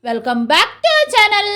Welcome back to channel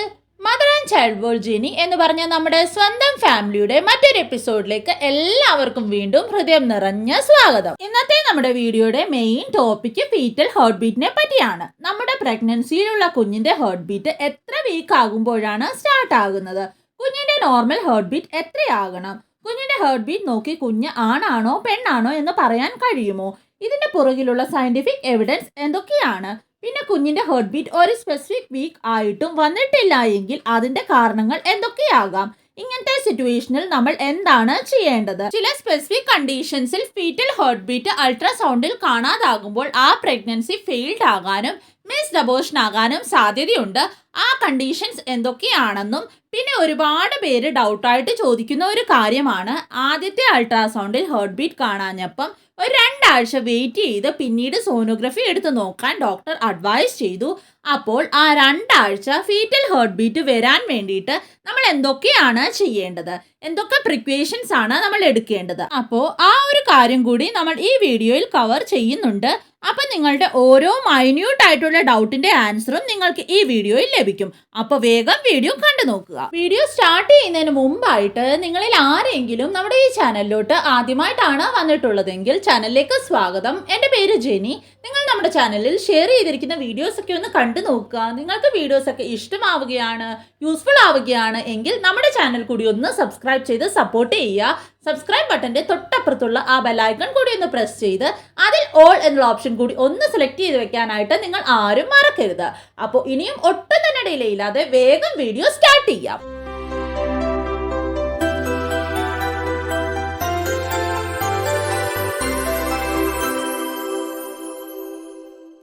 mother and child world Jenny എന്ന് പറഞ്ഞ നമ്മുടെ സ്വന്തം ഫാമിലിയുടെ മറ്റൊരു എപ്പിസോഡിലേക്ക് എല്ലാവർക്കും വീണ്ടും ഹൃദയം നിറഞ്ഞ സ്വാഗതം. ഇന്നത്തെ നമ്മുടെ വീഡിയോയുടെ മെയിൻ ടോപ്പിക് ഫീറ്റൽ ഹാർട്ട് ബീറ്റിനെ പറ്റിയാണ്. നമ്മുടെ പ്രഗ്നൻസിയിലുള്ള കുഞ്ഞിന്റെ ഹാർട്ട് ബീറ്റ് എത്ര വീക്ക് ആകുമ്പോഴാണ് സ്റ്റാർട്ട് ആകുന്നത്? കുഞ്ഞിന്റെ നോർമൽ ഹാർട്ട് ബീറ്റ് എത്രയാകണം? കുഞ്ഞിന്റെ ഹാർട്ട് ബീറ്റ് നോക്കി കുഞ്ഞ് ആണാണോ പെണ്ണാണോ എന്ന് പറയാൻ കഴിയുമോ? ഇതിന്റെ പുറകിലുള്ള സയന്റിഫിക് എവിഡൻസ് എന്തൊക്കെയാണ്? പിന്നെ കുഞ്ഞിന്റെ ഹാർട്ട് ബീറ്റ് ഒരു സ്പെസിഫിക് വീക്ക് ആയിട്ടും വന്നിട്ടില്ല എങ്കിൽ അതിന്റെ കാരണങ്ങൾ എന്തൊക്കെയാകാം? ഇങ്ങനത്തെ സിറ്റുവേഷനിൽ നമ്മൾ എന്താണ് ചെയ്യേണ്ടത്? ചില സ്പെസിഫിക് കണ്ടീഷൻസിൽ ഫീറ്റൽ ഹാർട്ട് ബീറ്റ് അൾട്രാസൗണ്ടിൽ കാണാതാകുമ്പോൾ ആ പ്രഗ്നൻസി ഫെയിൽഡ് ആകാനും മിസ്ഡ് അബോർഷൻ ആകാനും സാധ്യതയുണ്ട്. ആ കണ്ടീഷൻസ് എന്തൊക്കെയാണെന്നും പിന്നെ ഒരുപാട് പേര് ഡൗട്ടായിട്ട് ചോദിക്കുന്ന ഒരു കാര്യമാണ്, ആദ്യത്തെ അൾട്രാസൗണ്ടിൽ ഹാർട്ട് ബീറ്റ് കാണാഞ്ഞപ്പം ഒരു 2 ആഴ്ച വെയിറ്റ് ചെയ്ത് പിന്നീട് സോണോഗ്രഫി എടുത്ത് നോക്കാൻ ഡോക്ടർ അഡ്വൈസ് ചെയ്തു. അപ്പോൾ ആ 2 ആഴ്ച ഫീറ്റൽ ഹാർട്ട് ബീറ്റ് വരാൻ വേണ്ടിയിട്ട് നമ്മൾ എന്തൊക്കെയാണ് ചെയ്യേണ്ടത്? എന്തൊക്കെ പ്രിക്വേഷൻസ് ആണ് നമ്മൾ എടുക്കേണ്ടത്? അപ്പോൾ ആ ഒരു കാര്യം കൂടി നമ്മൾ ഈ വീഡിയോയിൽ കവർ ചെയ്യുന്നുണ്ട്. അപ്പം നിങ്ങളുടെ ഓരോ മൈന്യൂട്ട് ആയിട്ടുള്ള ഡൗട്ടിന്റെ ആൻസറും നിങ്ങൾക്ക് ഈ വീഡിയോയിൽ ലഭിക്കും. അപ്പോൾ വേഗം വീഡിയോ കണ്ടു നോക്കുക. വീഡിയോ സ്റ്റാർട്ട് ചെയ്യുന്നതിന് മുമ്പായിട്ട് നിങ്ങളിൽ ആരെങ്കിലും നമ്മുടെ ഈ ചാനലിലോട്ട് ആദ്യമായിട്ടാണ് വന്നിട്ടുള്ളതെങ്കിൽ ചാനലിലേക്ക് സ്വാഗതം. എൻ്റെ പേര് ജെനി. നിങ്ങൾ നമ്മുടെ ചാനലിൽ ഷെയർ ചെയ്തിരിക്കുന്ന വീഡിയോസ് ഒക്കെ ഒന്ന് കണ്ടു നോക്കുക. നിങ്ങൾക്ക് വീഡിയോസ് ഒക്കെ ഇഷ്ടമാവുകയാണ്, യൂസ്ഫുൾ ആവുകയാണ് എങ്കിൽ നമ്മുടെ ചാനൽ കൂടി ഒന്ന് സബ്സ്ക്രൈബ് ചെയ്ത് സപ്പോർട്ട് ചെയ്യുക. സബ്സ്ക്രൈബ് ബട്ടന്റെ തൊട്ടപ്പുറത്തുള്ള ആ ബെല്ലൈക്കൺ കൂടി ഒന്ന് പ്രസ് ചെയ്ത് അതിൽ ഓൾ എന്നുള്ള ഓപ്ഷൻ കൂടി ഒന്ന് സെലക്ട് ചെയ്ത് വെക്കാനായിട്ട് നിങ്ങൾ ആരും മറക്കരുത്. അപ്പോൾ ഇനിയും ഒട്ടും തന്നെ ഡിലേ ഇല്ലാതെ വേഗം വീഡിയോ സ്റ്റാർട്ട് ചെയ്യാം.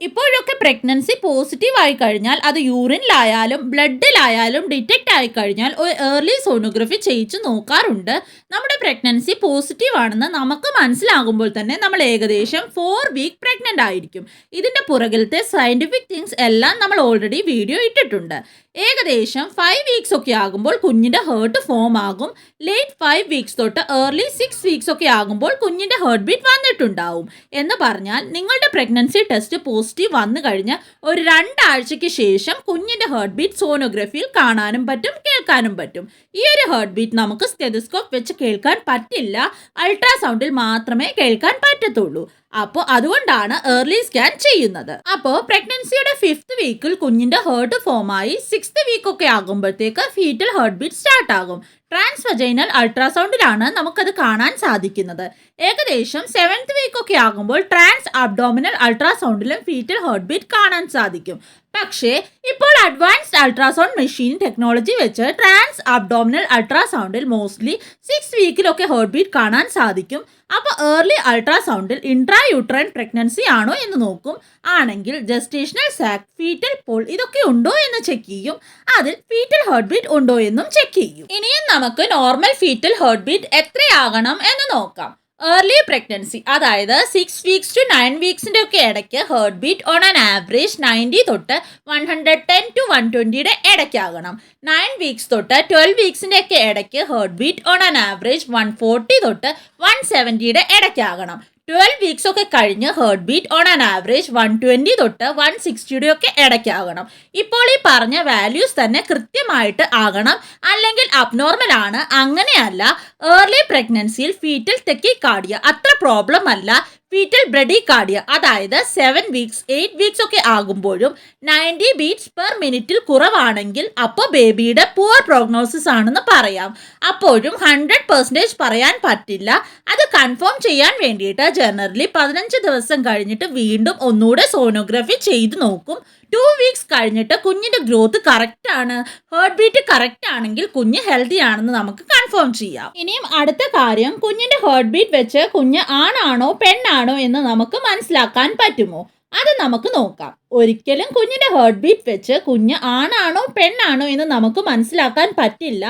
ഇപ്പോഴൊക്കെ പ്രഗ്നൻസി പോസിറ്റീവ് ആയി കഴിഞ്ഞാൽ അത് യൂറിനിലായാലും ബ്ലഡിലായാലും ഡിറ്റക്റ്റ് ആയി കഴിഞ്ഞാൽ ഒരു ഏർലി സോണോഗ്രഫി ചെയ്യിച്ച് നോക്കാറുണ്ട്. നമ്മുടെ പ്രഗ്നൻസി പോസിറ്റീവ് ആണെന്ന് നമുക്ക് മനസ്സിലാകുമ്പോൾ തന്നെ നമ്മൾ ഏകദേശം 4 വീക്ക് പ്രഗ്നൻ്റ് ആയിരിക്കും. ഇതിൻ്റെ പുറകിലത്തെ സയൻറ്റിഫിക് തിങ്സ് എല്ലാം നമ്മൾ ഓൾറെഡി വീഡിയോ ഇട്ടിട്ടുണ്ട്. ഏകദേശം 5 വീക്സ് ഒക്കെ ആകുമ്പോൾ കുഞ്ഞിൻ്റെ ഹേർട്ട് ഫോം ആകും. ലേറ്റ് 5 വീക്സ് തൊട്ട് ഏർലി 6 വീക്സ് ഒക്കെ ആകുമ്പോൾ കുഞ്ഞിൻ്റെ ഹേർട്ട് ബീറ്റ് വന്നിട്ടുണ്ടാവും. എന്ന് പറഞ്ഞാൽ നിങ്ങളുടെ പ്രഗ്നൻസി ടെസ്റ്റ് പോസിറ്റീവ് വന്നു കഴിഞ്ഞ് ഒരു 2 ആഴ്ചയ്ക്ക് ശേഷം കുഞ്ഞിൻ്റെ ഹേർട്ട് ബീറ്റ് സോണോഗ്രഫിയിൽ കാണാനും പറ്റും, കേൾക്കാനും പറ്റും. ഈ ഒരു ഹേർട്ട് ബീറ്റ് നമുക്ക് സ്റ്റെതസ്കോപ്പ് വെച്ച് കേൾക്കാൻ പറ്റില്ല, അൾട്രാസൗണ്ടിൽ മാത്രമേ കേൾക്കാൻ പറ്റത്തുള്ളൂ. അപ്പോൾ അതുകൊണ്ടാണ് ഏർലി സ്കാൻ ചെയ്യുന്നത്. അപ്പോൾ പ്രഗ്നൻസിയുടെ 5th വീക്കിൽ കുഞ്ഞിന്റെ ഹേർട്ട് ഫോമായി 6th വീക്ക് ഒക്കെ ആകുമ്പോഴത്തേക്ക് ഫീറ്റൽ ഹേർട്ട് ബീറ്റ് സ്റ്റാർട്ട് ആകും. ട്രാൻസ്വജൈനൽ അൾട്രാസൗണ്ടിലാണ് നമുക്കത് കാണാൻ സാധിക്കുന്നത്. ഏകദേശം 7th വീക്ക് ഒക്കെ ആകുമ്പോൾ ട്രാൻസ് അബ്ഡോമിനൽ അൾട്രാസൗണ്ടിലും ഫീറ്റൽ ഹേർട്ട് ബീറ്റ് കാണാൻ സാധിക്കും. പക്ഷേ ഇപ്പോൾ അഡ്വാൻസ്ഡ് അൾട്രാസൗണ്ട് മെഷീൻ ടെക്നോളജി വെച്ച് ട്രാൻസ് അബ്ഡോമിനൽ അൾട്രാസൗണ്ടിൽ മോസ്റ്റ്ലി 6 വീക്കിലൊക്കെ ഹേർട്ട് ബീറ്റ് കാണാൻ സാധിക്കും. അപ്പോൾ ഏർലി അൾട്രാസൗണ്ടിൽ ഇൻട്രാ യൂട്രൈൻ പ്രഗ്നൻസി ആണോ എന്ന് നോക്കും. ആണെങ്കിൽ ജസ്റ്റേഷണൽ സാക്ക്, ഫീറ്റൽ പോൾ ഇതൊക്കെ ഉണ്ടോ എന്ന് ചെക്ക് ചെയ്യും. അതിൽ ഫീറ്റൽ ഹേർട്ട് ബീറ്റ് ഉണ്ടോ എന്നും ചെക്ക് ചെയ്യും. ഇനിയും നമുക്ക് നോർമൽ ഫീറ്റൽ ഹേർട്ട് ബീറ്റ് എത്രയാകണം എന്ന് നോക്കാം. ഏർലി പ്രഗ്നൻസി അതായത് 6 വീക്സ് ടു 9 വീക്സിൻ്റെ ഒക്കെ ഇടയ്ക്ക് heart beat on an average 90 തൊട്ട് 110 to 120 ഇടയ്ക്കാകണം. 9 വീക്സ് തൊട്ട് 12 വീക്സിൻ്റെ ഒക്കെ ഇടയ്ക്ക് heart beat on an average 140 തൊട്ട് 170 ഇടയ്ക്കാകണം. 12 വീക്സ് ഒക്കെ കഴിഞ്ഞ് heart beat on an average 120 തൊട്ട് 160 ഒക്കെ ഇടയ്ക്കാകണം. ഇപ്പോൾ ഈ പറഞ്ഞ വാല്യൂസ് തന്നെ കൃത്യമായിട്ട് ആകണം, അല്ലെങ്കിൽ അബ്നോർമൽ ആണ്. അങ്ങനെയല്ല, ഏർലി പ്രഗ്നൻസിയിൽ ഫീറ്റൽ ടെക്കികാർഡിയ അത്ര പ്രോബ്ലം അല്ല. ഫീറ്റൽ ബ്രഡികാർഡിയ അതായത് 7 വീക്സ് 8 വീക്സ് ഒക്കെ ആകുമ്പോഴും 90 ബീറ്റ്സ് പെർ മിനിറ്റിൽ കുറവാണെങ്കിൽ അപ്പോൾ ബേബിയുടെ പുവർ പ്രോഗ്നോസിസ് ആണെന്ന് പറയാം. അപ്പോഴും 100% പറയാൻ പറ്റില്ല. അത് കൺഫേം ചെയ്യാൻ വേണ്ടിയിട്ട് ജനറലി 15 ദിവസം കഴിഞ്ഞിട്ട് വീണ്ടും ഒന്നുകൂടെ സോണോഗ്രഫി ചെയ്ത് നോക്കും. 2 വീക്സ് കഴിഞ്ഞിട്ട് കുഞ്ഞിൻ്റെ ഗ്രോത്ത് കറക്റ്റ് ആണ്, ഹേർട്ട് ബീറ്റ് കറക്റ്റ് ആണെങ്കിൽ കുഞ്ഞ് ഹെൽത്തി ആണെന്ന് നമുക്ക് കൺഫേം ചെയ്യാം. ഇനിയും അടുത്ത കാര്യം, കുഞ്ഞിൻ്റെ ഹേർട്ട് ബീറ്റ് വെച്ച് കുഞ്ഞ് ആണാണോ പെണ്ണാണോ എന്ന് നമുക്ക് മനസ്സിലാക്കാൻ പറ്റുമോ? അത് നമുക്ക് നോക്കാം. ഒരിക്കലും കുഞ്ഞിൻ്റെ ഹേർട്ട് ബീറ്റ് വെച്ച് കുഞ്ഞ് ആണാണോ പെണ്ണാണോ എന്ന് നമുക്ക് മനസ്സിലാക്കാൻ പറ്റില്ല.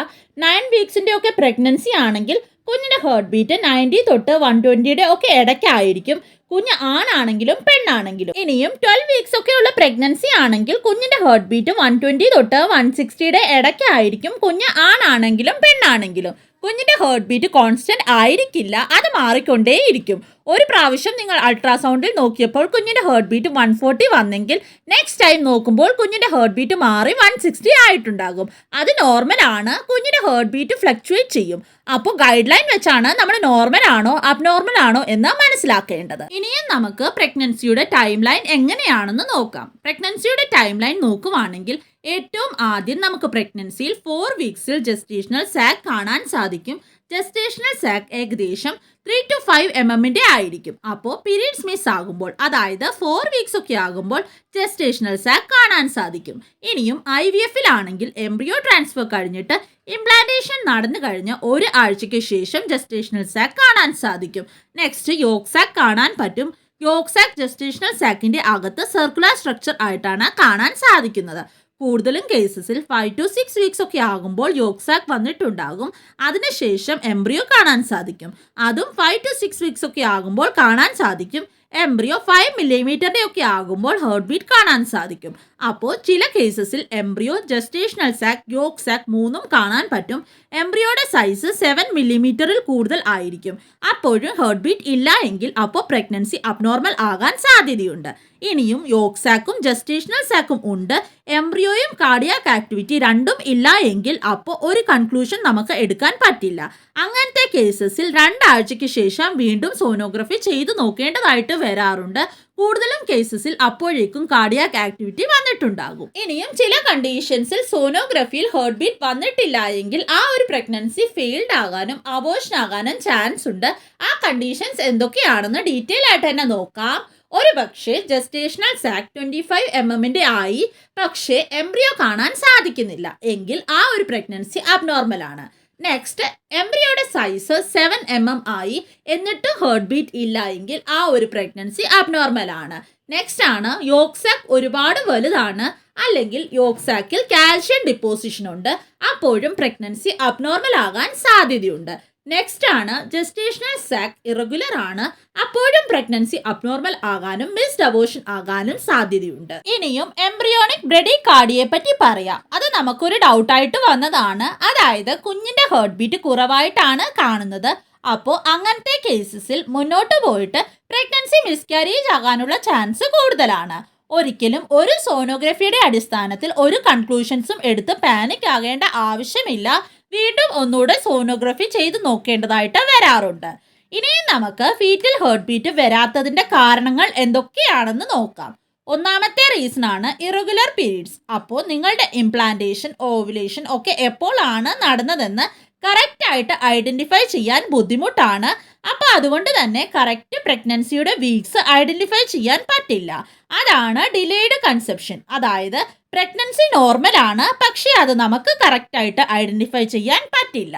9 വീക്സിൻ്റെ ഒക്കെ പ്രഗ്നൻസി ആണെങ്കിൽ കുഞ്ഞിൻ്റെ ഹേർട്ട് ബീറ്റ് 90 തൊട്ട് 120 ഒക്കെ ഇടയ്ക്കായിരിക്കും, കുഞ്ഞ് ആണാണെങ്കിലും പെണ്ണാണെങ്കിലും. ഇനിയും 12 വീക്സ് ഒക്കെ ഉള്ള പ്രഗ്നൻസി ആണെങ്കിൽ കുഞ്ഞിന്റെ ഹേർട്ട് ബീറ്റ് 120 തൊട്ട് 160 ഇടയ്ക്കായിരിക്കും, കുഞ്ഞ് ആണാണെങ്കിലും പെണ്ണാണെങ്കിലും. കുഞ്ഞിന്റെ ഹേർട്ട് ബീറ്റ് കോൺസ്റ്റന്റ് ആയിരിക്കില്ല, അത് മാറിക്കൊണ്ടേയിരിക്കും. ഒരു പ്രാവശ്യം നിങ്ങൾ അൾട്രാസൗണ്ടിൽ നോക്കിയപ്പോൾ കുഞ്ഞിൻ്റെ ഹേർട്ട് ബീറ്റ് 140 വന്നെങ്കിൽ നെക്സ്റ്റ് ടൈം നോക്കുമ്പോൾ കുഞ്ഞിൻ്റെ ഹേർട്ട് ബീറ്റ് മാറി 160 ആയിട്ടുണ്ടാകും. അത് നോർമലാണ്. കുഞ്ഞിൻ്റെ ഹേർട്ട് ബീറ്റ് ഫ്ലക്ച്വേറ്റ് ചെയ്യും. അപ്പോൾ ഗൈഡ് ലൈൻ വെച്ചാണ് നമ്മൾ നോർമൽ ആണോ അബ്നോർമൽ ആണോ എന്ന് മനസ്സിലാക്കേണ്ടത്. ഇനിയും നമുക്ക് പ്രഗ്നൻസിയുടെ ടൈം ലൈൻ എങ്ങനെയാണെന്ന് നോക്കാം. പ്രഗ്നൻസിയുടെ ടൈം ലൈൻ നോക്കുവാണെങ്കിൽ ഏറ്റവും ആദ്യം നമുക്ക് പ്രഗ്നൻസിയിൽ 4 വീക്സിൽ ജസ്റ്റേഷണൽ സാക്ക് കാണാൻ സാധിക്കും. ജസ്റ്റേഷണൽ സാക്ക് ഏകദേശം 3 to 5 mm ആയിരിക്കും. അപ്പോൾ പീരീഡ്സ് മിസ് ആകുമ്പോൾ, അതായത് 4 വീക്സ് ഒക്കെ ആകുമ്പോൾ ജസ്റ്റേഷണൽ സാക്ക് കാണാൻ സാധിക്കും. ഇനിയും IVF-ലാണെങ്കിൽ എംബ്രിയോ ട്രാൻസ്ഫർ കഴിഞ്ഞിട്ട് ഇംപ്ലാന്റേഷൻ നടന്നു കഴിഞ്ഞ 1 ആഴ്ചയ്ക്ക് ശേഷം ജസ്റ്റേഷണൽ സാക്ക് കാണാൻ സാധിക്കും. നെക്സ്റ്റ് യോഗ് സാക്ക് കാണാൻ പറ്റും. യോഗ് സാക്ക് ജസ്റ്റേഷണൽ സാക്കിന്റെ അകത്ത് സർക്കുലർ സ്ട്രക്ചർ ആയിട്ടാണ് കാണാൻ സാധിക്കുന്നത്. കൂടുതലും കേസസിൽ 5 to 6 വീക്സ് ഒക്കെ ആകുമ്പോൾ യോഗ് സാക്ക് വന്നിട്ടുണ്ടാകും. അതിനുശേഷം എംബ്രിയോ കാണാൻ സാധിക്കും. അതും 5 to 6 വീക്സ് ഒക്കെ ആകുമ്പോൾ കാണാൻ സാധിക്കും. എംബ്രിയോ 5 mm ഒക്കെ ആകുമ്പോൾ ഹേർട്ട് ബീറ്റ് കാണാൻ സാധിക്കും. അപ്പോൾ ചില കേസസിൽ embryo, gestational sac, yoga sac മൂന്നും കാണാൻ പറ്റും. എംബ്രിയോയുടെ സൈസ് 7 mm കൂടുതൽ ആയിരിക്കും. അപ്പോഴും ഹേർട്ട് ബീറ്റ് ഇല്ല എങ്കിൽ അപ്പോൾ പ്രഗ്നൻസി അബ്നോർമൽ ആകാൻ സാധ്യതയുണ്ട്. ഇനിയും യോഗ് സാക്കും ജസ്റ്റേഷണൽ സാക്കും ഉണ്ട്, എംബ്രിയോയും കാർഡിയാക് ആക്ടിവിറ്റി രണ്ടും ഇല്ല എങ്കിൽ അപ്പോൾ ഒരു കൺക്ലൂഷൻ നമുക്ക് എടുക്കാൻ പറ്റില്ല. അങ്ങനത്തെ കേസസിൽ 2 ആഴ്ചയ്ക്ക് ശേഷം വീണ്ടും സോനോഗ്രഫി ചെയ്തു നോക്കേണ്ടതായിട്ട് വരാറുണ്ട്. കൂടുതലും കേസസിൽ അപ്പോഴേക്കും കാർഡിയാക് ആക്ടിവിറ്റി വന്നിട്ടുണ്ടാകും. ഇനിയും ചില കണ്ടീഷൻസിൽ സോനോഗ്രഫിയിൽ ഹേർട്ട് ബീറ്റ് വന്നിട്ടില്ല എങ്കിൽ ആ ഒരു പ്രഗ്നൻസി ഫെയിൽഡ് ആകാനും അബോർഷൻ ആകാനും ചാൻസ് ഉണ്ട്. ആ കണ്ടീഷൻസ് എന്തൊക്കെയാണെന്ന് ഡീറ്റെയിൽ ആയിട്ട് തന്നെ നോക്കാം. ഒരു പക്ഷേ ജസ്റ്റേഷണൽ സാക്ക് 25 mm ആയി, പക്ഷേ എംബ്രിയോ കാണാൻ സാധിക്കുന്നില്ല എങ്കിൽ ആ ഒരു പ്രഗ്നൻസി അബ്നോർമൽ ആണ്. നെക്സ്റ്റ്, എംബ്രിയോയുടെ സൈസ് 7 mm ആയി എന്നിട്ട് ഹേർട്ട് ബീറ്റ് ഇല്ല എങ്കിൽ ആ ഒരു പ്രഗ്നൻസി അബ്നോർമൽ ആണ്. നെക്സ്റ്റ് ആണ് യോഗ് സാക്ക് ഒരുപാട് വലുതാണ്, അല്ലെങ്കിൽ യോഗ് സാക്കിൽ കാൽഷ്യം ഡിപ്പോസിഷൻ ഉണ്ട്, അപ്പോഴും പ്രഗ്നൻസി അബ്നോർമൽ ആകാൻ സാധ്യതയുണ്ട്. നെക്സ്റ്റ് ആണ് ജസ്റ്റേഷണൽ സാക്ക് ഇറഗുലർ ആണ്, അപ്പോഴും പ്രഗ്നൻസി അബ്നോർമൽ ആകാനും മിസ്ഡ് അബോർഷൻ ആകാനും സാധ്യതയുണ്ട്. ഇനിയും എംബ്രിയോണിക് ബ്രെഡികാർഡിയെ പറ്റി പറയാം. അത് നമുക്കൊരു ഡൗട്ടായിട്ട് വന്നതാണ്. അതായത് കുഞ്ഞിന്റെ ഹേർട്ട് ബീറ്റ് കുറവായിട്ടാണ് കാണുന്നത്. അപ്പോൾ അങ്ങനത്തെ കേസസിൽ മുന്നോട്ട് പോയിട്ട് പ്രഗ്നൻസി മിസ്കാരേജ് ആകാനുള്ള ചാൻസ് കൂടുതലാണ്. ഒരിക്കലും ഒരു സോനോഗ്രഫിയുടെ അടിസ്ഥാനത്തിൽ ഒരു കൺക്ലൂഷൻസും എടുത്ത് പാനിക് ആകേണ്ട ആവശ്യമില്ല. വീണ്ടും ഒന്നുകൂടെ സോനോഗ്രഫി ചെയ്ത് നോക്കേണ്ടതായിട്ട് വരാറുണ്ട്. ഇനിയും നമുക്ക് ഫീറ്റൽ ഹേർട്ട് ബീറ്റ് വരാത്തതിന്റെ കാരണങ്ങൾ എന്തൊക്കെയാണെന്ന് നോക്കാം. ഒന്നാമത്തെ റീസൺ ആണ് ഇറഗുലർ പീരീഡ്സ്. അപ്പോൾ നിങ്ങളുടെ ഇംപ്ലാന്റേഷൻ, ഓവുലേഷൻ ഒക്കെ എപ്പോഴാണ് നടന്നതെന്ന് കറക്റ്റ് ആയിട്ട് ഐഡന്റിഫൈ ചെയ്യാൻ ബുദ്ധിമുട്ടാണ്. അപ്പോൾ അതുകൊണ്ട് തന്നെ കറക്റ്റ് പ്രഗ്നൻസിയുടെ വീക്സ് ഐഡന്റിഫൈ ചെയ്യാൻ പറ്റില്ല. അതാണ് ഡിലേഡ് കൺസെപ്ഷൻ. അതായത് പ്രഗ്നൻസി നോർമൽ ആണ്, പക്ഷേ അത് നമുക്ക് കറക്റ്റ് ആയിട്ട് ഐഡന്റിഫൈ ചെയ്യാൻ പറ്റില്ല.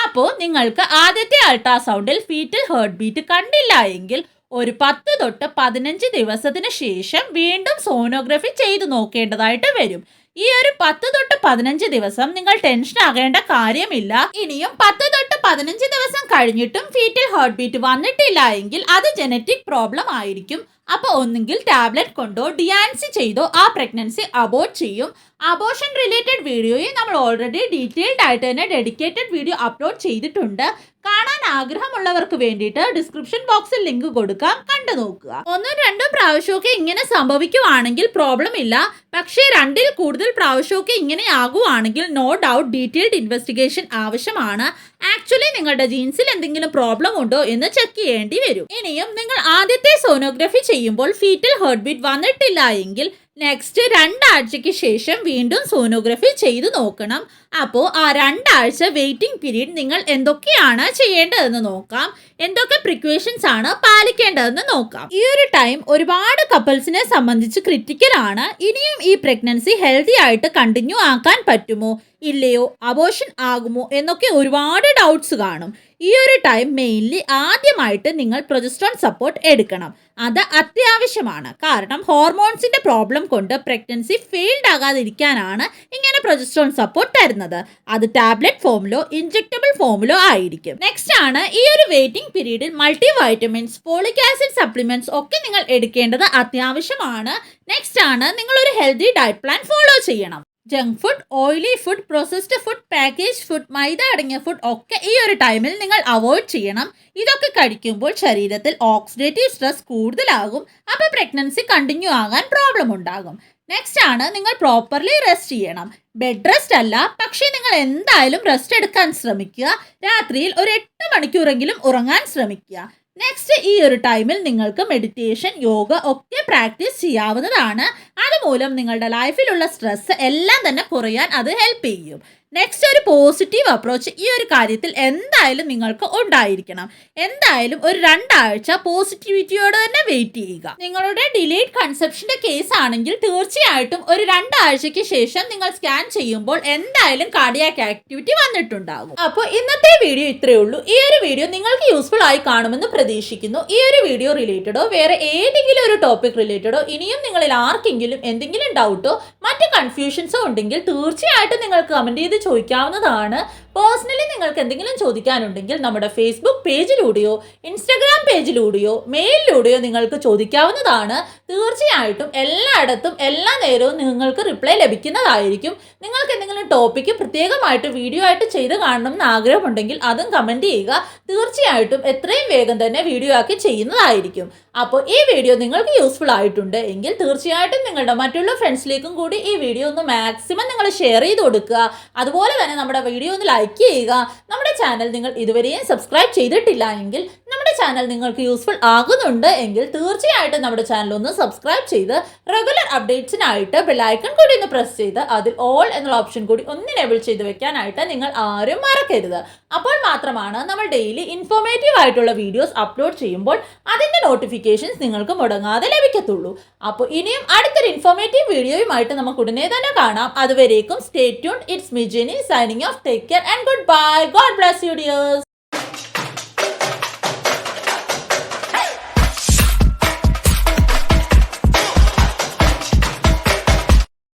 അപ്പോൾ നിങ്ങൾക്ക് ആദ്യത്തെ അൾട്രാസൗണ്ടിൽ ഫീറ്റൽ ഹേർട്ട് ബീറ്റ് കണ്ടില്ല എങ്കിൽ ഒരു 10 തൊട്ട് 15 ദിവസത്തിന് ശേഷം വീണ്ടും സോനോഗ്രഫി ചെയ്തു നോക്കേണ്ടതായിട്ട് വരും. ഈ ഒരു 10 തൊട്ട് 15 ദിവസം നിങ്ങൾ ടെൻഷൻ ആകേണ്ട കാര്യമില്ല. ഇനിയും 10 തൊട്ട് 15 ദിവസം കഴിഞ്ഞിട്ടും ഫീറ്റൽ ഹേർട്ട് ബീറ്റ് വന്നിട്ടില്ല എങ്കിൽ അത് ജനറ്റിക് പ്രോബ്ലം ആയിരിക്കും. അപ്പോൾ ഒന്നുകിൽ ടാബ്ലറ്റ് കൊണ്ടോ ഡിയാൻസി ചെയ്തോ ആ പ്രഗ്നൻസി അബോർട്ട് ചെയ്യും. അബോർഷൻ റിലേറ്റഡ് വീഡിയോയിൽ നമ്മൾ ഓൾറെഡി ഡീറ്റെയിൽഡ് ആയിട്ട് തന്നെ ഡെഡിക്കേറ്റഡ് വീഡിയോ അപ്ലോഡ് ചെയ്തിട്ടുണ്ട്. കാണാൻ ആഗ്രഹമുള്ളവർക്ക് വേണ്ടിയിട്ട് ഡിസ്ക്രിപ്ഷൻ ബോക്സിൽ ലിങ്ക് കൊടുക്കാം, കണ്ടു നോക്കുക. 1-2 പ്രാവശ്യമൊക്കെ ഇങ്ങനെ സംഭവിക്കുവാണെങ്കിൽ പ്രോബ്ലം ഇല്ല. പക്ഷേ 2-ൽ കൂടുതൽ പ്രാവശ്യമൊക്കെ ഇങ്ങനെ ആകുവാണെങ്കിൽ നോ ഡൗട്ട് ഡീറ്റെയിൽഡ് ഇൻവെസ്റ്റിഗേഷൻ ആവശ്യമാണ്. ആക്ച്വലി നിങ്ങളുടെ ജീൻസിൽ എന്തെങ്കിലും പ്രോബ്ലം ഉണ്ടോ എന്ന് ചെക്ക് ചെയ്യേണ്ടി വരും. ഇനിയും നിങ്ങൾ ആദ്യത്തെ സോനോഗ്രഫി ചെയ്യുമ്പോൾ ഫീറ്റൽ ഹേർട്ട് ബീറ്റ് വന്നിട്ടില്ല എങ്കിൽ നെക്സ്റ്റ് 2 ആഴ്ചയ്ക്ക് ശേഷം വീണ്ടും സോനോഗ്രഫി ചെയ്തു നോക്കണം. അപ്പോൾ ആ 2 ആഴ്ച വെയിറ്റിംഗ് പീരീഡ് നിങ്ങൾ എന്തൊക്കെയാണ് ചെയ്യേണ്ടതെന്ന് നോക്കാം. എന്തൊക്കെ പ്രിക്വേഷൻസ് ആണ് പാലിക്കേണ്ടതെന്ന് നോക്കാം. ഈ ഒരു ടൈം ഒരുപാട് കപ്പിൾസിനെ സംബന്ധിച്ച് ക്രിട്ടിക്കൽ ആണ്. ഇനിയും ഈ പ്രഗ്നൻസി ഹെൽത്തി ആയിട്ട് കണ്ടിന്യൂ ആക്കാൻ പറ്റുമോ ഇല്ലയോ, അബോർഷൻ ആകുമോ എന്നൊക്കെ ഒരുപാട് ഡൗട്ട്സ് കാണും. ഈ ഒരു ടൈം മെയിൻലി ആദ്യമായിട്ട് നിങ്ങൾ പ്രൊജസ്ട്രോൺ സപ്പോർട്ട് എടുക്കണം. അത് അത്യാവശ്യമാണ്. കാരണം ഹോർമോൺസിന്റെ പ്രോബ്ലം കൊണ്ട് പ്രഗ്നൻസി ഫെയിൽഡ് ആകാതിരിക്കാനാണ് ഇങ്ങനെ പ്രൊജസ്ട്രോൺ സപ്പോർട്ട് തരുന്നത്. അത് ടാബ്ലറ്റ് ഫോമിലോ ഇൻജെക്റ്റബിൾ ഫോമിലോ ആയിരിക്കും. നെക്സ്റ്റ് ആണ് ഈ ഒരു വെയിറ്റിംഗ് പീരീഡിൽ multi vitamins, folic acid supplements ഒക്കെ നിങ്ങൾ എടുക്കേണ്ടത് അത്യാവശ്യമാണ്. നെക്സ്റ്റ് ആണ് നിങ്ങൾ ഒരു ഹെൽത്തി ഡയറ്റ് പ്ലാൻ ഫോളോ ചെയ്യണം. Junk food, oily food, processed food, package food, മൈദ അടങ്ങിയ ഫുഡ് ഒക്കെ ഈ ഒരു ടൈമിൽ നിങ്ങൾ അവോയ്ഡ് ചെയ്യണം. ഇതൊക്കെ കഴിക്കുമ്പോൾ ശരീരത്തിൽ ഓക്സിഡേറ്റീവ് സ്ട്രെസ് കൂടുതലാകും. അപ്പോൾ പ്രഗ്നൻസി കണ്ടിന്യൂ ആകാൻ പ്രോബ്ലം ഉണ്ടാകും. നെക്സ്റ്റ് ആണ് നിങ്ങൾ പ്രോപ്പർലി റെസ്റ്റ് ചെയ്യണം. ബെഡ് റെസ്റ്റ് അല്ല, പക്ഷേ നിങ്ങൾ എന്തായാലും റെസ്റ്റ് എടുക്കാൻ ശ്രമിക്കുക. രാത്രിയിൽ ഒരു 8 മണിക്കൂറെങ്കിലും ഉറങ്ങാൻ ശ്രമിക്കുക. നെക്സ്റ്റ്, ഈ ഒരു ടൈമിൽ നിങ്ങൾക്ക് മെഡിറ്റേഷൻ, യോഗ ഒക്കെ പ്രാക്ടീസ് ചെയ്യാവുന്നതാണ്. അതുമൂലം നിങ്ങളുടെ ലൈഫിലുള്ള സ്ട്രെസ് എല്ലാം തന്നെ കുറയാൻ അത് ഹെൽപ്പ് ചെയ്യും. നെക്സ്റ്റ്, ഒരു പോസിറ്റീവ് അപ്രോച്ച് ഈ ഒരു കാര്യത്തിൽ എന്തായാലും നിങ്ങൾക്ക് ഉണ്ടായിരിക്കണം. എന്തായാലും ഒരു 2 ആഴ്ച പോസിറ്റിവിറ്റിയോടെ തന്നെ വെയിറ്റ് ചെയ്യുക. നിങ്ങളുടെ ഡിലേഡ് കൺസെപ്ഷന്റെ കേസ് ആണെങ്കിൽ തീർച്ചയായിട്ടും ഒരു 2 ആഴ്ചയ്ക്ക് ശേഷം നിങ്ങൾ സ്കാൻ ചെയ്യുമ്പോൾ എന്തായാലും കാർഡിയാക് ആക്ടിവിറ്റി വന്നിട്ടുണ്ടാകും. അപ്പോൾ ഇന്നത്തെ വീഡിയോ ഇത്രയേ ഉള്ളൂ. ഈ ഒരു വീഡിയോ നിങ്ങൾക്ക് യൂസ്ഫുൾ ആയി കാണുമെന്ന് പ്രതീക്ഷിക്കുന്നു. ഈ ഒരു വീഡിയോ റിലേറ്റഡോ വേറെ ഏതെങ്കിലും ഒരു ടോപ്പിക് റിലേറ്റഡോ ഇനിയും നിങ്ങളിൽ ആർക്കെങ്കിലും എന്തെങ്കിലും ഡൗട്ടോ മറ്റ് കൺഫ്യൂഷൻസോ ഉണ്ടെങ്കിൽ തീർച്ചയായിട്ടും നിങ്ങൾക്ക് കമന്റ് ചെയ്ത് ചോദിക്കാവുന്നതാണ്. പേഴ്സണലി നിങ്ങൾക്ക് എന്തെങ്കിലും ചോദിക്കാനുണ്ടെങ്കിൽ നമ്മുടെ ഫേസ്ബുക്ക് പേജിലൂടെയോ ഇൻസ്റ്റഗ്രാം പേജിലൂടെയോ മെയിലിലൂടെയോ നിങ്ങൾക്ക് ചോദിക്കാവുന്നതാണ്. തീർച്ചയായിട്ടും എല്ലായിടത്തും എല്ലാ നേരവും നിങ്ങൾക്ക് റിപ്ലൈ ലഭിക്കുന്നതായിരിക്കും. നിങ്ങൾക്ക് എന്തെങ്കിലും ടോപ്പിക്ക് പ്രത്യേകമായിട്ട് വീഡിയോ ആയിട്ട് ചെയ്ത് കാണണം എന്ന് ആഗ്രഹമുണ്ടെങ്കിൽ അതും കമൻറ്റ് ചെയ്യുക. തീർച്ചയായിട്ടും എത്രയും വേഗം തന്നെ വീഡിയോ ആക്കി ചെയ്യുന്നതായിരിക്കും. അപ്പോൾ ഈ വീഡിയോ നിങ്ങൾക്ക് യൂസ്ഫുൾ ആയിട്ടുണ്ട് എങ്കിൽ തീർച്ചയായിട്ടും നിങ്ങളുടെ മറ്റുള്ള ഫ്രണ്ട്സിലേക്കും കൂടി ഈ വീഡിയോ ഒന്ന് മാക്സിമം നിങ്ങൾ ഷെയർ ചെയ്ത് കൊടുക്കുക. അതുപോലെ തന്നെ നമ്മുടെ വീഡിയോ ഒന്ന് ലൈക്ക് ചെയ്യുക. നമ്മുടെ ചാനൽ നിങ്ങൾ ഇതുവരെയും സബ്സ്ക്രൈബ് ചെയ്തിട്ടില്ല എങ്കിൽ നമ്മുടെ ചാനൽ നിങ്ങൾക്ക് യൂസ്ഫുൾ ആകുന്നുണ്ട് എങ്കിൽ തീർച്ചയായിട്ടും നമ്മുടെ ചാനൽ ഒന്ന് സബ്സ്ക്രൈബ് ചെയ്ത് റെഗുലർ അപ്ഡേറ്റ്സിനായിട്ട് ബെല്ലൈക്കൺ കൂടി ഒന്ന് പ്രസ് ചെയ്ത് അതിൽ ഓൾ എന്നുള്ള ഓപ്ഷൻ കൂടി ഒന്ന് എനേബിൾ ചെയ്ത് വെക്കാനായിട്ട് നിങ്ങൾ ആരും മറക്കരുത്. അപ്പോൾ മാത്രമാണ് നമ്മൾ ഡെയിലി ഇൻഫോർമേറ്റീവ് ആയിട്ടുള്ള വീഡിയോസ് അപ്ലോഡ് ചെയ്യുമ്പോൾ അതിൻ്റെ നോട്ടിഫിക്കേഷൻസ് നിങ്ങൾക്ക് മുടങ്ങാതെ ലഭിക്കത്തുള്ളൂ. അപ്പോൾ ഇനിയും അടുത്തൊരു ഇൻഫോർമേറ്റീവ് വീഡിയോയുമായിട്ട് നമുക്ക് ഉടനെ തന്നെ കാണാം. അതുവരേക്കും stay tuned. It's me Jenny signing off. Take care and goodbye. God bless you dears.